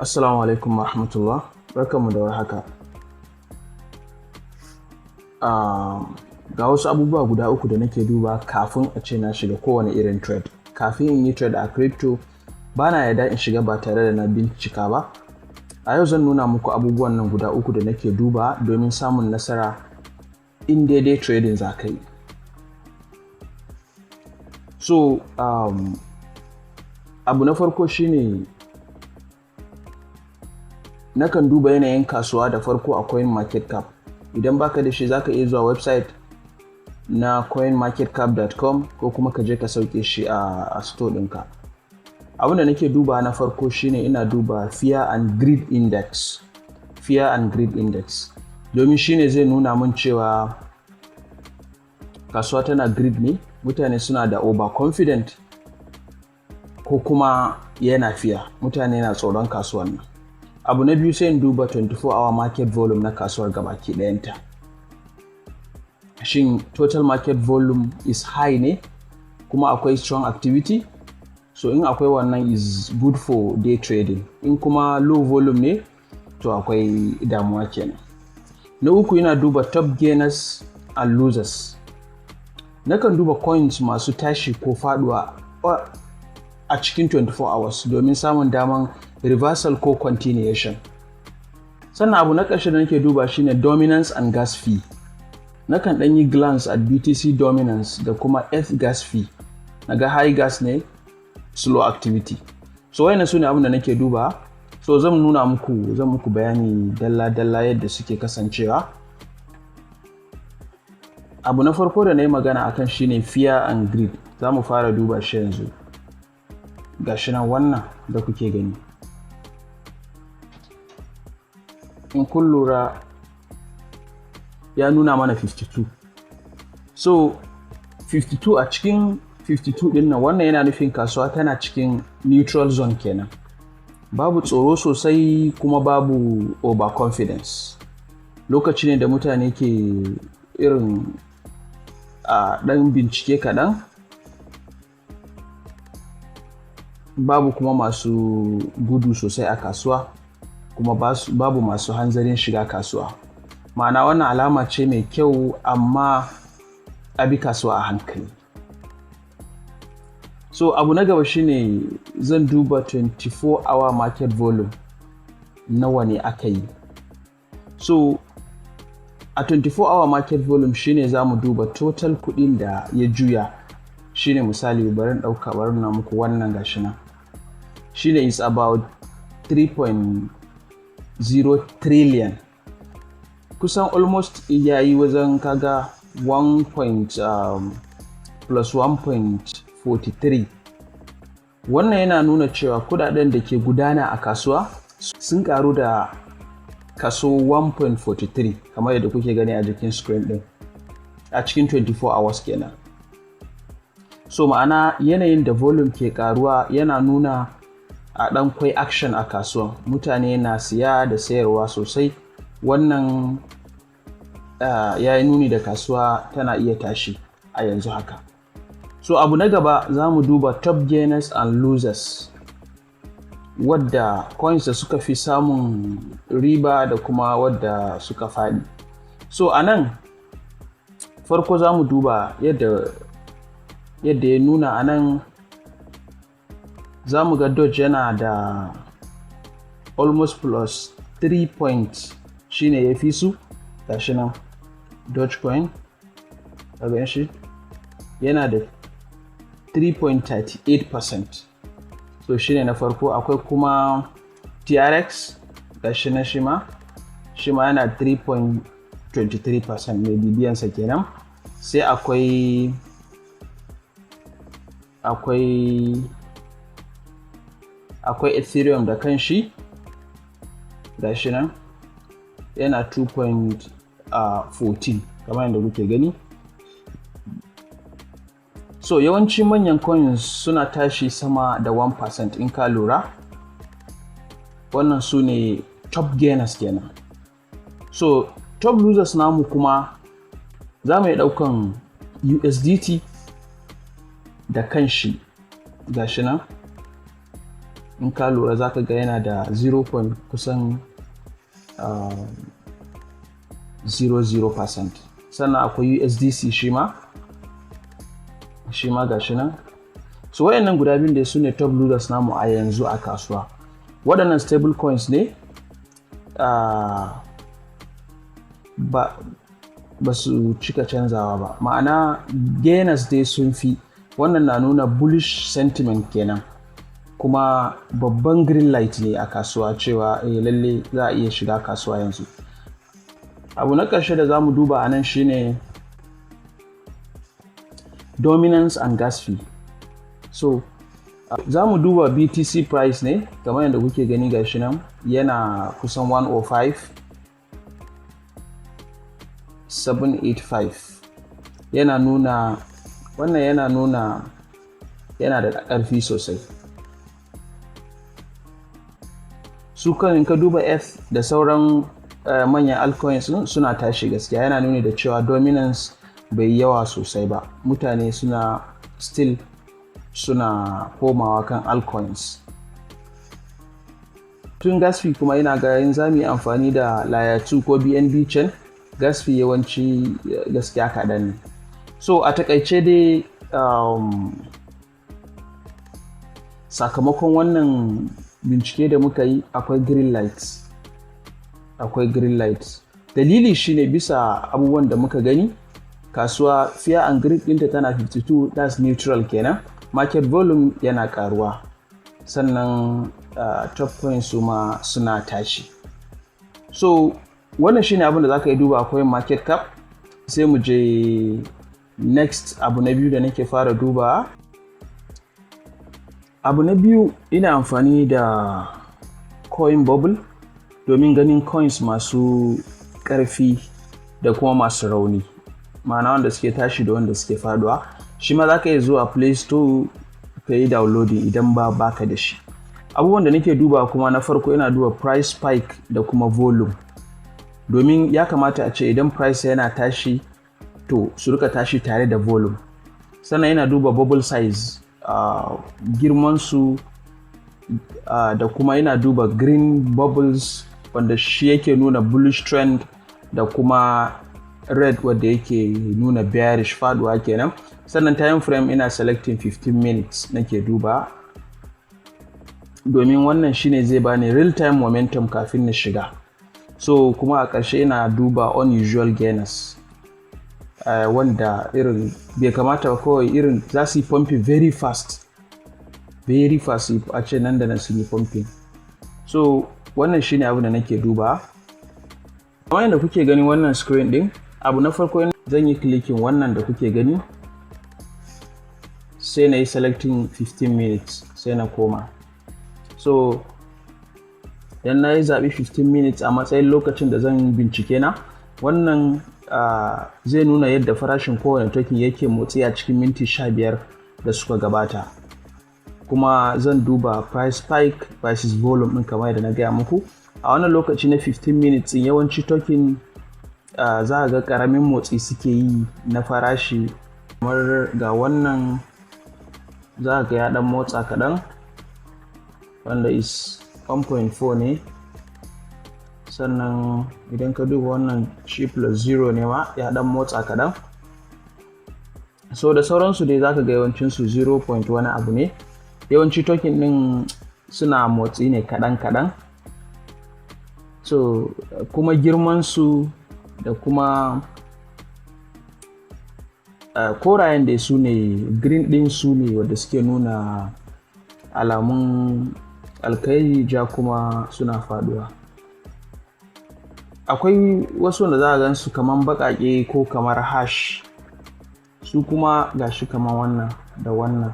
Assalamu alaikum warahmatullah, barkanmu da warhaka. Ga wasu abubuwa guda uku da nake duba kafin a ce na shiga kowane irin trade. Kafin in yi trade a crypto, ba na yarda in shiga ba tare da na bincika ba. A yau zan nuna muku abubuwan nan guda uku da nake duba domin samun nasara in daidai trading za ka yi. So, abu na farko shine nakan duba yanayin kasuwa da farko a CoinMarketCap. Idan baka da shi zaka iya zuwa website na CoinMarketCap.com ko kuma ka je ka sauke shi a store ɗinka. Abin da nake duba na farko shine ina duba Fear and Greed Index. Fear and Greed Index. Domin shine zai nuna min cewa kasuwa tana greed ne, mutane suna da overconfident ko kuma yana fear, mutane na tsoron kasuwan nan. Abu na biyu sai in duba 24-hour market volume na kasuwar gabaki ɗayanta. Shin total market volume is high ne kuma akwai strong activity? So in akwai wannan is good for day trading. In kuma low volume ne to akwai damuwa kenan. Na uku ina duba top gainers and losers. Nakan duba coins masu tashi ko faduwa a cikin 24 hours domin samun daman reversal ko continuation. Sannan abu na ƙarshe da nake duba shine dominance and gas fee. Nakan ɗan yi glance at BTC dominance da kuma ETH gas fee. Naga high gas ne, slow activity. So wayannan sune abin da nake duba. So zan muku bayani dalla-dalla yadda suke kasancewa. Abu na farko da na yi magana akan shine fear and greed. Za mu fara duba shi yanzu. Gashi nan wannan da kuke gani. In kun lura ya nuna mana 52. So 52 a cikin 52 din nan wannan yana nufin kasuwa tana cikin neutral zone kenan. Babu tsoro sosai kuma babu overconfidence. Lokaci ne da mutane ke irin ɗan bincike kaɗan. Babu kuma masu gudu sosai a kasuwa, kuma babu masu hanzarin shiga kasuwa. Ma'ana wannan alama ce mai kyau, amma a bi kasuwa a hankali. So abu na gaba shine zan duba 24-hour market volume nawa ne aka yi. So a 24-hour market volume shine za mu duba total kuɗin da ya juya. Shine misali bari na muku wannan gashi nan. Shine is about 3.0 trillion. Kusan almost yayi wajen kaga 1 plus 1.43. Wannan yana nuna cewa kudaden da ke gudana a kasuwa sun karu da kaso 1.43 kamar yadda kuke gani a jikin screen din a cikin 24 hours kenan. So ma'ana yanayin da volume ke karuwa yana nuna a ɗan kwai action a kasuwa, mutane na siya da sayarwa sosai. Wannan ya yi nuni da kasuwa tana iya tashi a yanzu haka. So abu na gaba za mu duba top gainers and losers, wadda coins da suka fi samun riba da kuma wadda suka faɗi. So a nan farko za mu duba yadda ya nuna a nan. Za mu ga Doge yana da almost plus 3 points, shine ya fi su. Gashi nan Dogecoin daga shi yana da 3.38%. So shine na farko. Akwai kuma TRX gashi nan shi ma yana 3.23% mai bibiyansa kenan. Sai akwai Ethereum da kanshi gashi nan yana 2.14 kamar yadda kuke gani. So yawanci manyan coins suna tashi sama da 1% in ka lura. Wannan su ne top gainers kenan. So top losers namu kuma za mu yi ɗaukan USDT da kanshi gashi nan in ka lura za ka ga yana da 0 kusan 00%. Sannan akwai USDC shi ma gashi nan. So wayannan guda biyun da su ne top losers namu a yanzu a kasuwa. Waɗannan stable coins ne ba su cika canzawa ba, ma'ana gainers dai sun fi. Wannan na nuna bullish sentiment kenan, kuma babban green light ne a kasuwa cewa lalle za a iya shiga kasuwa yanzu. Abu na ƙarshe da za mu duba a nan shine dominance and gas fee. So za mu duba BTC price ne, kamar yadda kuke gani gashi nan yana kusan 105.785. Wannan yana nuna yana da ƙarfi sosai. Su kan ka duba F da sauran manyan altcoins suna tashi gaskiya, yana nuni da cewa dominance bai yawa sosai ba. Mutane suna komawa kan altcoins. Tun gas fee kuma ina ga yin za mu yi amfani da layer 2 ko BNB chain, gas fee yawanci gaskiya kaɗan ne. So a takaice dai sakamakon wannan bincike da muka yi akwai green light. Dalili shine bisa abubuwan da muka gani, kasuwa fear and greed ɗinta tana 52, that's neutral kenan. Market volume yana karuwa, sannan top coins su ma suna tashi. So wannan shine abin da za ka yi duba a CoinMarketCap. Sai mu je next abu na biyu da nake fara duba. Abu na biyu, ina amfani da coin bubble domin ganin coins masu ƙarfi da kuma masu rauni, ma'ana wanda suke tashi da wanda suke faduwa. Shi ma za ka iya zuwa Play Store ka yi downloading idan baka da shi. Abubuwan da nake duba kuma, na farko ina duba price spike da kuma volume, domin ya kamata a ce idan price yana tashi to su rika tashi tare da volume. Sannan ina duba bubble size, girman su, da kuma ina duba green bubbles wanda shi yake nuna bullish trend, da kuma red wanda yake nuna bearish faduwa kenan. Sannan time frame ina selecting 15 minutes nake duba, domin wannan shine zai bani real time momentum kafin na shiga. So kuma a ƙarshe ina duba unusual gainers, wanda irin bai kamata ba, kawai irin za su yi pumping very fast a ce nan da nan sun yi pumping. So wannan shine abu da nake duba. Kamar yadda kuke gani wannan screen din, abu na farko zan yi clicking wannan da kuke gani, sai na yi selecting 15 minutes sai na koma. So dan na yi zaɓi 15 minutes a matsayin lokacin da zan bincike na, wannan zai nuna yadda farashin kowane token yake motsi a cikin minti 15 da suka gabata. Kuma zan duba price spike versus volume ɗin kamar yadda na gaya muku. A wannan lokaci na 15 minutes yawanci token za a ga ƙaramin motsi suke yi na farashi, kamar ga wannan za a ga ya ɗan motsa kaɗan, wanda is 1.4 ne. Sannan idan ka duba wannan shi +0 ne ma, ya ɗan motsa kaɗan. So da sauransu dai za ka ga yawancinsu 0. wani abu ne. Yawanci token ɗin suna motsi ne kaɗan. So kuma girmansu da kuma korayen da su ne, green ɗin su ne wadda suke nuna alamun alkairi, ja kuma suna faduwa. Akwai wasu wanda za a gan su kaman baƙaƙe ko kamar hash, su kuma gashi kaman wannan da wannan.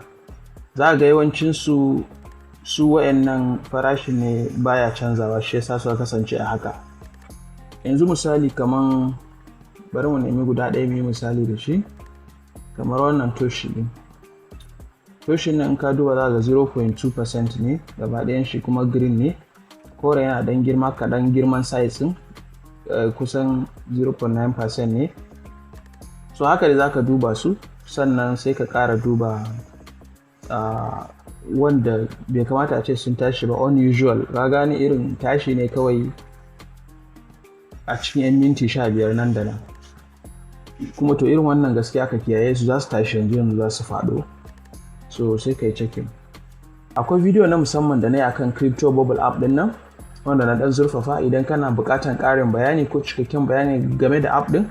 Za a ga yawancinsu su wayannan farashin ne baya canzawa, shi yasa suka kasance a haka. Yanzu misali kaman, bari mu nemi guda ɗaya mu yi misali da shi, kamar wannan toshi ɗin. Toshin nan in ka duba za ga 0.2% ne gaba ɗayan shi, kuma green ne. Kore yana ɗan girma kaɗan, girman size ɗin kusan 0.9% ne. So haka da za ka duba su, sannan sai ka ƙara duba wanda bai kamata a ce sun tashi ba, unusual, ka gane irin tashi ne kawai a cikin 'yan minti 15 nan da nan. Kuma to irin wannan gaskiya ka kiyaye su, za su tashi yanzu za su faɗo, so sai ka yi checking. Akwai video na musamman da na yi akan crypto bubble app din nan, wanda na dan zurfafa. Idan kana buƙatar ƙarin bayani ko cikakken bayani game da app din,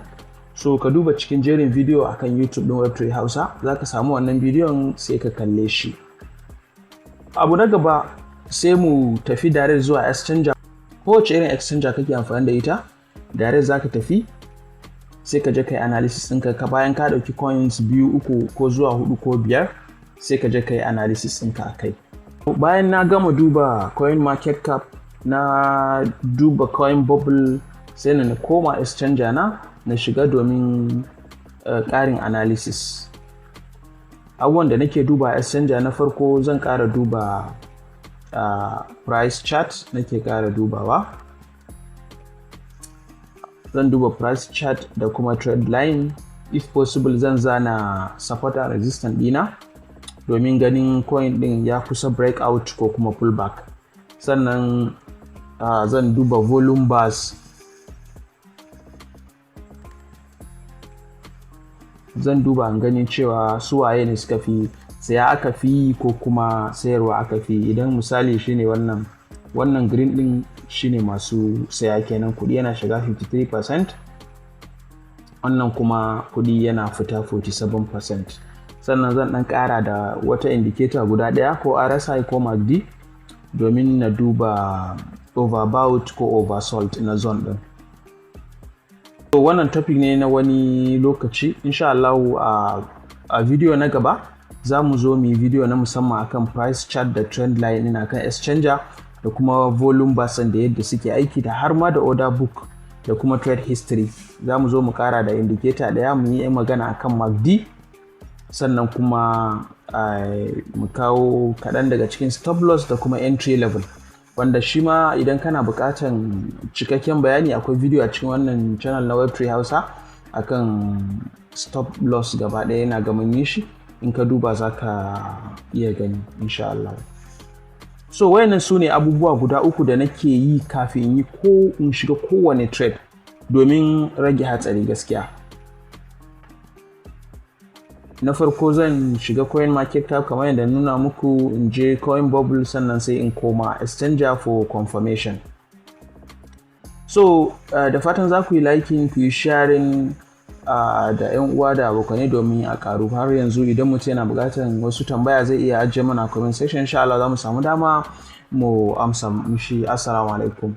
so ka duba cikin jerin video akan YouTube din Web3 Hausa, za ka samu wannan bidiyon sai ka kalle shi. Abu na gaba sai mu tafi direct zuwa exchanger. Kowace irin exchanger kake amfani da ita, direct za ka tafi sai ka je kai analysis ɗinka. Bayan ka ɗauki coins 2, 3 ko zuwa 4 ko 5, sai ka je kai analysis ɗinka a kai. Bayan na gama duba CoinMarketCap, na duba coin bubble, sai na koma exchanger na shiga domin ƙarin analysis. Abubuwan da nake duba exchanger, na farko zan ƙara duba price chart, nake ƙara dubawa. Zan duba price chart da kuma trend line. If possible zan zana support and resistance dina domin ganin coin din ya kusa breakout ko kuma pullback. Sannan zan duba volume bars. Zan duba an ganin cewa su waye ne suka fi saya, aka fi ko kuma sayarwa aka fi. Idan misali shine wannan green din shine masu saya kenan, kudi yana shiga 53%, wannan kuma kudi yana fita 47%. Sannan zan dan kara da wata indicator guda daya ko RSI ko MACD domin na duba overbought ko oversold na zone din. So wannan topic ne na wani lokaci. Insha Allah a video na gaba za mu zo mu yi video na musamman akan price chart da trend line ɗin akan exchanger, da kuma volume bars da yadda suke aiki, da har ma da order book da kuma trade history. Za mu zo mu kara da indicator daya, mu yi magana akan MACD, sannan kuma mu kawo kaɗan daga cikin stop loss da kuma entry level, wanda shi ma idan kana buƙatan cikakken bayani akwai video a cikin wannan channel na Web3 Hausa akan stop loss gaba ɗaya, yana ga mun yi shi. In ka duba za ka iya gani insha Allah. So wayannan su ne abubuwa guda 3 da nake yi kafin in shiga kowane trade domin rage hatsari gaskiya. Na farko zan shiga CoinMarketCap kamar yadda nuna muku, in je coin bubble, sannan sai in koma exchanger for confirmation. So da fatan za ku yi liking, ku yi sharing da 'yan uwa da abokanai domin a karu. Har yanzu idan mutum yana buƙatar wasu tambaya zai iya ajiye mana comment section, insha Allah za mu samu dama mu amsa mishi. Assalamu alaikum.